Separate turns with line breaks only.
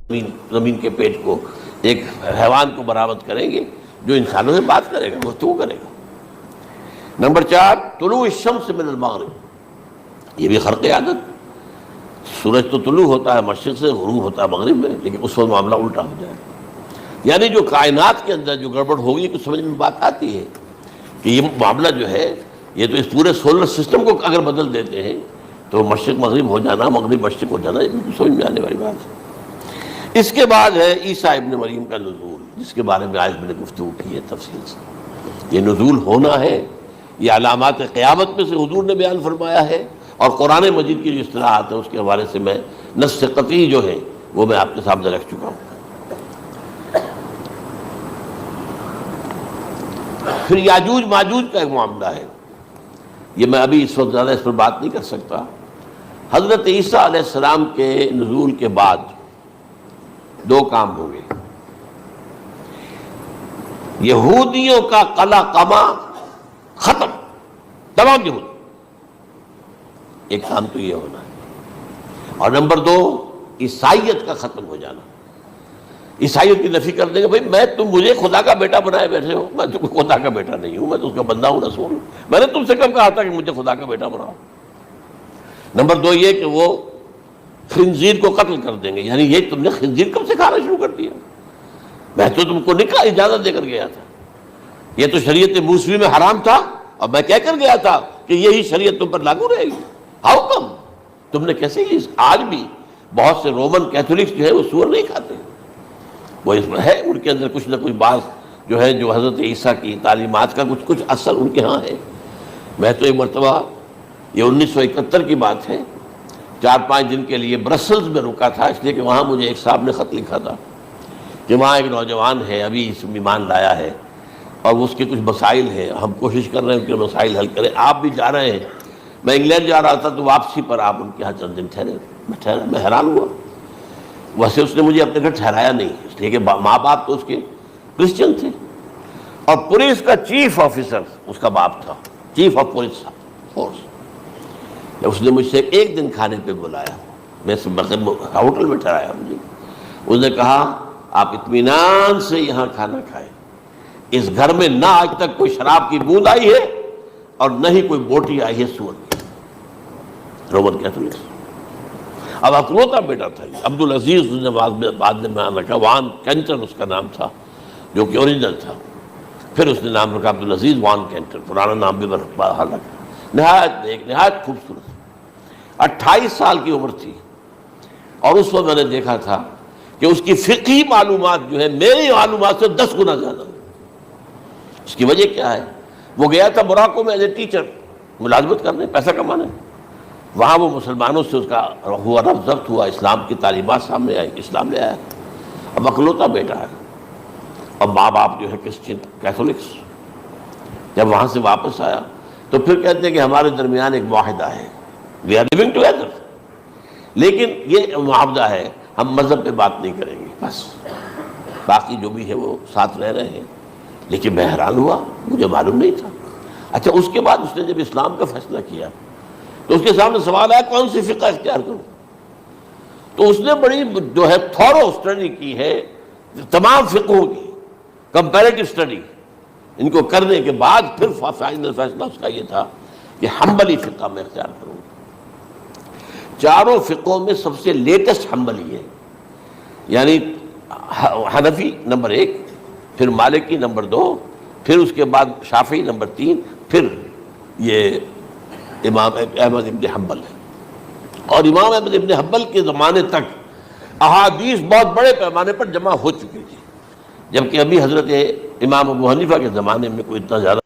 زمین کے پیٹ کو ایک حیوان کو برآمد کریں گے جو انسانوں سے بات کرے گا، گفتگو کرے گا۔ نمبر 4، طلوع الشمس من المغرب، یہ بھی خرق عادت۔ سورج تو طلوع ہوتا ہے مشرق سے، غروب ہوتا ہے مغرب میں، لیکن اس وقت معاملہ الٹا ہو جائے، یعنی جو کائنات کے اندر جو گڑبڑ ہوگی کچھ سمجھ میں بات آتی ہے کہ یہ معاملہ جو ہے یہ تو اس پورے سولر سسٹم کو اگر بدل دیتے ہیں تو مشرق مغرب ہو جانا، مغرب مشرق ہو جانا، یہ بالکل سمجھ میں آنے والی بات ہے۔ اس کے بعد ہے عیسیٰ ابن مریم کا نزول، جس کے بارے میں آج میں نے گفتگو کی ہے تفصیل سے۔ یہ نزول ہونا ہے، یہ علامات قیامت میں سے حضور نے بیان فرمایا ہے، اور قرآن مجید کی جو اصطلاحات ہیں اس کے حوالے سے میں نص قطعی جو ہے وہ میں آپ کے سامنے رکھ چکا ہوں۔ پھر یاجوج ماجوج کا ایک معاملہ ہے، یہ میں ابھی اس وقت زیادہ اس پر بات نہیں کر سکتا۔ حضرت عیسیٰ علیہ السلام کے نزول کے بعد دو کام ہوں گے، یہودیوں کا قلع قمع ختم، تمام یہود، ایک کام تو یہ ہونا ہے، اور نمبر 2 عیسائیت کا ختم ہو جانا۔ عیسائیت کی نفی کر دیں گے، بھائی تم مجھے خدا کا بیٹا بنائے بیٹھے ہو، میں تو خدا کا بیٹا نہیں ہوں، میں تو اس کا بندہ ہوں، رسول ہوں، میں نے تم سے کب کہا تھا کہ مجھے خدا کا بیٹا بناؤ۔ نمبر 2 یہ کہ وہ خنزیر کو قتل کر دیں گے، یعنی یہ تم نے خنزیر کب سے کھانا شروع کر دیا؟ میں تو تم کو نکاح اجازت دے کر گیا تھا، یہ تو شریعت موسوی میں حرام تھا، اور میں کہہ کر گیا تھا کہ یہی شریعت تم پر لاگو رہے گی، ہاؤ کم تم نے کیسے کی؟ آج بھی بہت سے رومن کیتھولکس جو ہے وہ سور نہیں کھاتے، وہ اس میں ہے ان کے اندر کچھ نہ کچھ بات جو ہے جو حضرت عیسیٰ کی تعلیمات کا کچھ اثر ان کے ہاں ہے۔ میں تو ایک مرتبہ، یہ 1971 کی بات ہے، 4-5 دن کے لیے برسلز میں رکا تھا، اس لیے کہ وہاں مجھے ایک صاحب نے خط لکھا تھا کہ وہاں ایک نوجوان ہے، ابھی اس ایمان لایا ہے، اور اس کے کچھ مسائل ہیں، ہم کوشش کر رہے ہیں ان کے مسائل حل کریں، آپ بھی جا رہے ہیں۔ میں انگلینڈ جا رہا تھا تو واپسی پر آپ ان کے یہاں چند دن ٹھہرے، میں حیران ہوا۔ ویسے اس نے مجھے اپنے گھر ٹھہرایا نہیں، اس لیے کہ ماں باپ تو اس کے کرسچن تھے، اور پولیس کا چیف آفیسر اس کا باپ تھا، چیف آف پولیس فورس۔ اس نے مجھ سے ایک دن کھانے پہ بلایا، میں ہوٹل میں ٹھہرایا مجھے، اس نے کہا آپ اطمینان سے یہاں کھانا کھائیں، اس گھر میں نہ آج تک کوئی شراب کی بوند آئی ہے اور نہ ہی کوئی بوٹی آئی ہے سور کی۔ Roman Catholics. اب اکلوتا بیٹا تھا عبدالعزیز، اس نے بعد میں نام رکھا، وان کینٹر اس کا نام تھا جو کہ اوریجنل تھا، پھر اس نے نام رکھا عبدالعزیز وان کینٹر، پرانا نام بھی حالانکہ نہایت خوبصورت۔ 28 سال کی عمر تھی، اور اس وقت میں نے دیکھا تھا کہ اس کی فقہی معلومات جو ہے میری معلومات سے 10 گنا زیادہ۔ اس کی وجہ کیا ہے؟ وہ گیا تھا موراکو میں ایز اے ٹیچر ملازمت کرنے، پیسہ کمانے، وہاں وہ مسلمانوں سے اس کا ہوا رفت ضبط ہوا، اسلام کی تعلیمات سامنے آئی، اسلام لے آیا۔ اب اکلوتا بیٹا ہے، اور ماں باپ جو ہے کرسچن کیتھولکس۔ جب وہاں سے واپس آیا تو پھر کہتے ہیں کہ ہمارے درمیان ایک معاہدہ ہے، وی آر لیونگ ٹوگیدر، لیکن یہ معاہدہ ہے ہم مذہب پہ بات نہیں کریں گے، بس باقی جو بھی ہے وہ ساتھ رہ رہے ہیں۔ لیکن میں حیران ہوا، مجھے معلوم نہیں تھا۔ اچھا، اس کے بعد اس نے جب اسلام کا فیصلہ کیا تو اس کے سامنے سوال آیا کون سی فقہ اختیار کروں؟ تو اس نے بڑی جو ہے تھورو اسٹڈی کی ہے تمام فقہوں کی، کمپیریٹو اسٹڈی، ان کو کرنے کے بعد پھر فائنل فیصلہ اس کا یہ تھا کہ حنبلی فقہ میں اختیار کروں۔ چاروں فقہوں میں سب سے لیٹسٹ حنبلی ہے، یعنی حنفی نمبر 1، پھر مالکی نمبر 2، پھر اس کے بعد شافعی نمبر 3، پھر یہ امام احمد ابن حنبل ہے۔ اور امام احمد ابن حنبل کے زمانے تک احادیث بہت بڑے پیمانے پر جمع ہو چکی تھی، جبکہ ابھی حضرت امام ابو حنیفہ کے زمانے میں کوئی اتنا زیادہ